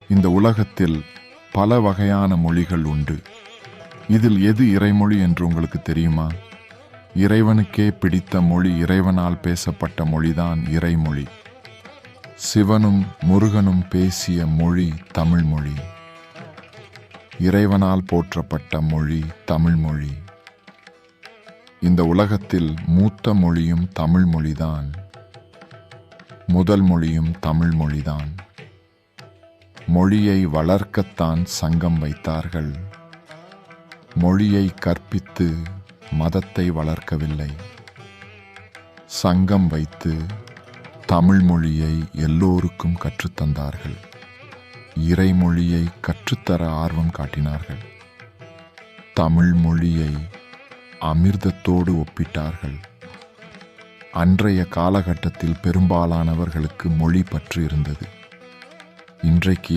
இந்த உலகத்தில் பல வகையான மொழிகள் உண்டு. இதில் எது இறைமொழி என்று உங்களுக்கு தெரியுமா? இறைவனுக்கே பிடித்த மொழி, இறைவனால் பேசப்பட்ட மொழிதான் இறைமொழி. சிவனும் முருகனும் பேசிய மொழி தமிழ் மொழி. இறைவனால் போற்றப்பட்ட மொழி தமிழ் மொழி. இந்த உலகத்தில் மூத்த மொழியும் தமிழ் மொழிதான். முதல் மொழியும் தமிழ் மொழிதான். மொழியை வளர்க்கத்தான் சங்கம் வைத்தார்கள். மொழியை கற்பித்து மதத்தை வளர்க்கவில்லை. சங்கம் வைத்து தமிழ் மொழியை எல்லோருக்கும் கற்றுத்தந்தார்கள். இறைமொழியை கற்றுத்தர ஆர்வம் காட்டினார்கள். தமிழ் மொழியை அமிர்தத்தோடு ஒப்பிட்டார்கள். அன்றைய காலகட்டத்தில் பெரும்பாலானவர்களுக்கு மொழி பற்று இருந்தது. இன்றைக்கு